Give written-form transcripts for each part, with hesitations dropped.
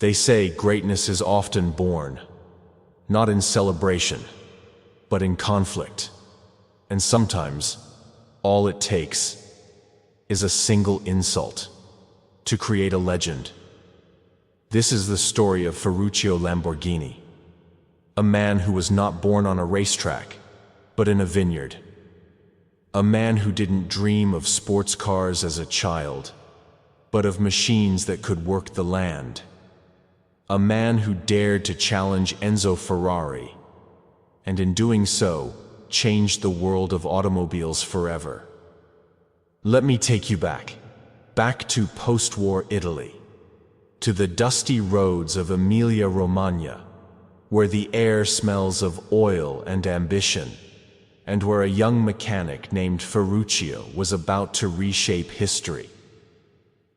They say greatness is often born, not in celebration, but in conflict. And sometimes, all it takes is a single insult to create a legend. This is the story of Ferruccio Lamborghini, a man who was not born on a racetrack, but in a vineyard. A man who didn't dream of sports cars as a child, but of machines that could work the land. A man who dared to challenge Enzo Ferrari, and in doing so, changed the world of automobiles forever. Let me take you back to post-war Italy, to the dusty roads of Emilia-Romagna, where the air smells of oil and ambition, and where a young mechanic named Ferruccio was about to reshape history.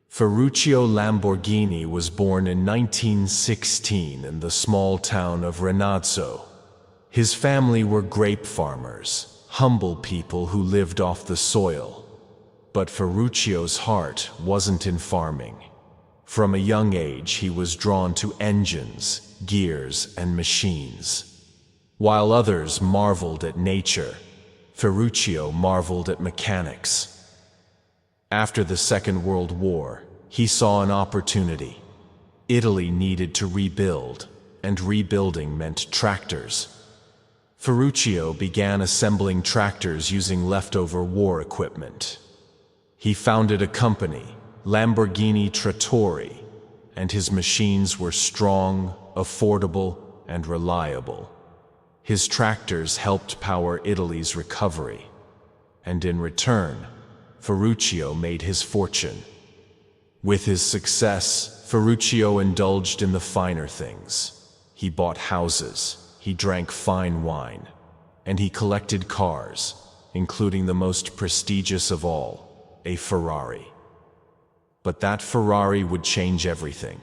Ferruccio Lamborghini was born in 1916 in the small town of Renazzo. His family were grape farmers, humble people who lived off the soil. But Ferruccio's heart wasn't in farming. From a young age, he was drawn to engines, gears, and machines. While others marveled at nature, Ferruccio marveled at mechanics. After the Second World War, he saw an opportunity. Italy needed to rebuild, and rebuilding meant tractors. Ferruccio began assembling tractors using leftover war equipment. He founded a company, Lamborghini Trattori, and his machines were strong, affordable, and reliable. His tractors helped power Italy's recovery, and in return, Ferruccio made his fortune. With his success, Ferruccio indulged in the finer things. He bought houses, he drank fine wine, and he collected cars, including the most prestigious of all, a Ferrari. But that Ferrari would change everything.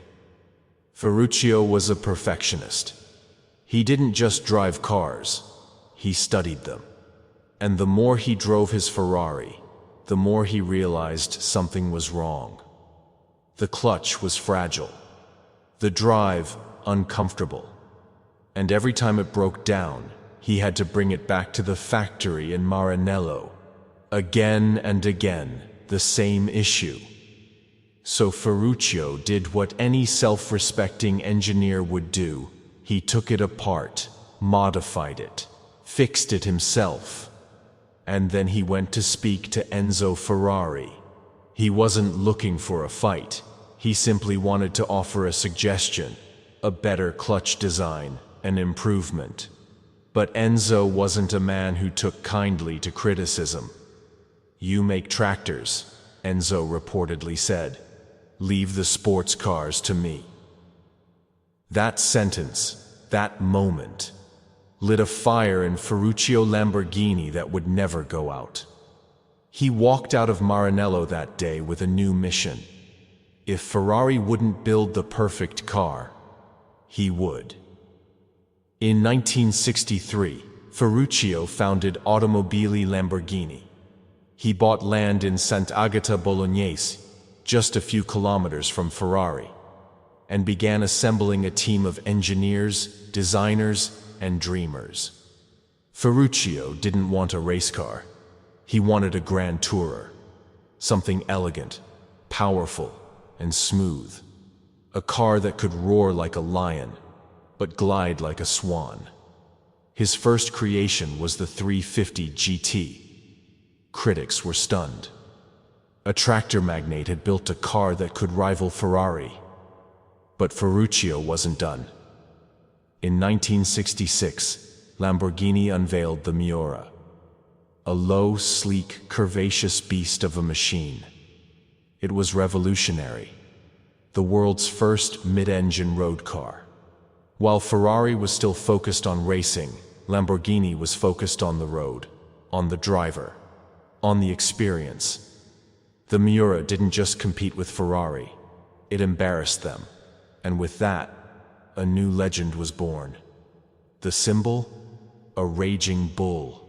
Ferruccio was a perfectionist. He didn't just drive cars, he studied them. And the more he drove his Ferrari, the more he realized something was wrong. The clutch was fragile, the drive uncomfortable, and every time it broke down, he had to bring it back to the factory in Maranello. Again and again, the same issue. So Ferruccio did what any self-respecting engineer would do. He took it apart, modified it, fixed it himself. And then he went to speak to Enzo Ferrari. He wasn't looking for a fight. He simply wanted to offer a suggestion, a better clutch design, an improvement. But Enzo wasn't a man who took kindly to criticism. "You make tractors," Enzo reportedly said. "Leave the sports cars to me." That sentence, that moment, lit a fire in Ferruccio Lamborghini that would never go out. He walked out of Maranello that day with a new mission. If Ferrari wouldn't build the perfect car, he would. In 1963, Ferruccio founded Automobili Lamborghini. He bought land in Sant'Agata Bolognese, just a few kilometers from Ferrari, and began assembling a team of engineers, designers, and dreamers. Ferruccio didn't want a race car. He wanted a grand tourer, something elegant, powerful, and smooth. A car that could roar like a lion, but glide like a swan. His first creation was the 350 GT. Critics were stunned. A tractor magnate had built a car that could rival Ferrari. But Ferruccio wasn't done. In 1966, Lamborghini unveiled the Miura, a low, sleek, curvaceous beast of a machine. It was revolutionary, the world's first mid-engine road car. While Ferrari was still focused on racing, Lamborghini was focused on the road, on the driver, on the experience. The Miura didn't just compete with Ferrari, it embarrassed them. And with that, a new legend was born. The symbol? A raging bull.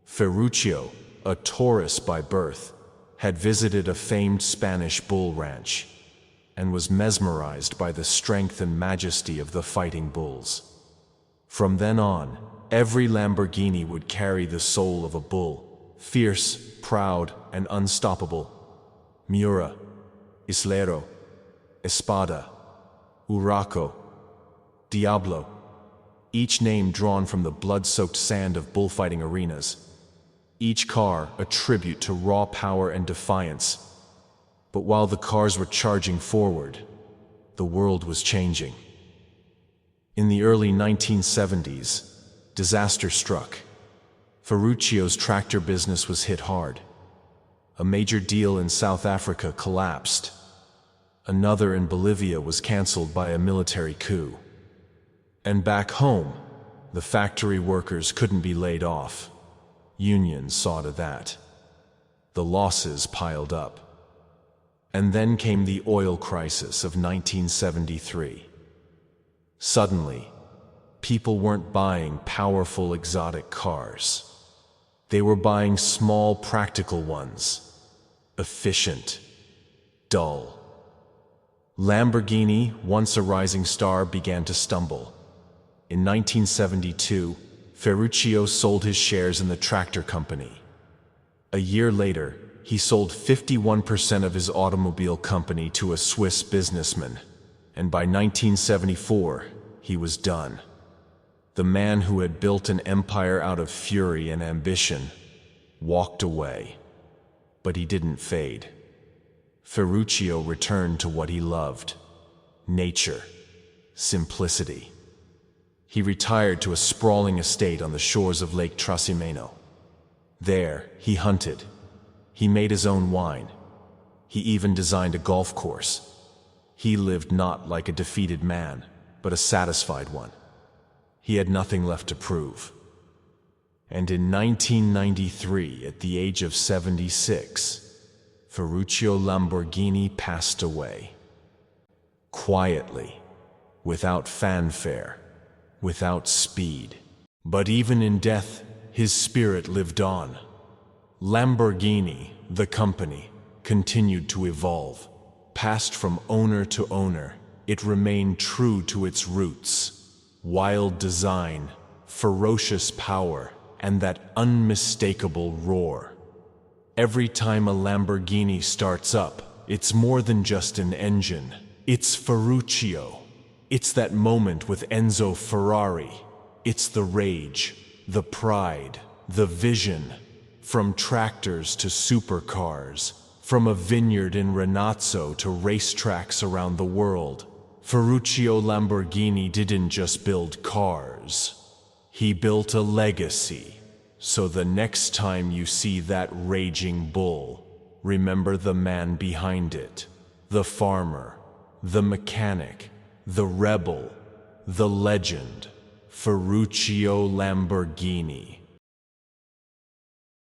Ferruccio, a Taurus by birth, had visited a famed Spanish bull ranch. and was mesmerized by the strength and majesty of the fighting bulls. From then on, every Lamborghini would carry the soul of a bull, fierce, proud, and unstoppable. Miura, Islero, Espada, Huraco, Diablo, each name drawn from the blood-soaked sand of bullfighting arenas. Each car a tribute to raw power and defiance. But while the cars were charging forward, the world was changing. In the early 1970s, disaster struck. Ferruccio's tractor business was hit hard. A major deal in South Africa collapsed. Another in Bolivia was canceled by a military coup. And back home, the factory workers couldn't be laid off. Unions saw to that. The losses piled up. And then came the oil crisis of 1973. Suddenly, people weren't buying powerful exotic cars. They were buying small practical ones, efficient, dull. Lamborghini, once a rising star, began to stumble. In 1972, Ferruccio sold his shares in the tractor company. A year later, he sold 51% of his automobile company to a Swiss businessman, and by 1974, he was done. The man who had built an empire out of fury and ambition walked away, but he didn't fade. Ferruccio returned to what he loved: nature, simplicity. He retired to a sprawling estate on the shores of Lake Trasimeno. There, he hunted. He made his own wine. He even designed a golf course. He lived not like a defeated man, but a satisfied one. He had nothing left to prove. And in 1993, at the age of 76, Ferruccio Lamborghini passed away. Quietly, without fanfare, without speed. But even in death, his spirit lived on. Lamborghini, the company, continued to evolve. Passed from owner to owner, it remained true to its roots. Wild design, ferocious power, and that unmistakable roar. Every time a Lamborghini starts up, it's more than just an engine. It's Ferruccio. It's that moment with Enzo Ferrari. It's the rage, the pride, the vision. From tractors to supercars, from a vineyard in Renazzo to racetracks around the world, Ferruccio Lamborghini didn't just build cars. He built a legacy. So the next time you see that raging bull, remember the man behind it, the farmer, the mechanic, the rebel, the legend, Ferruccio Lamborghini.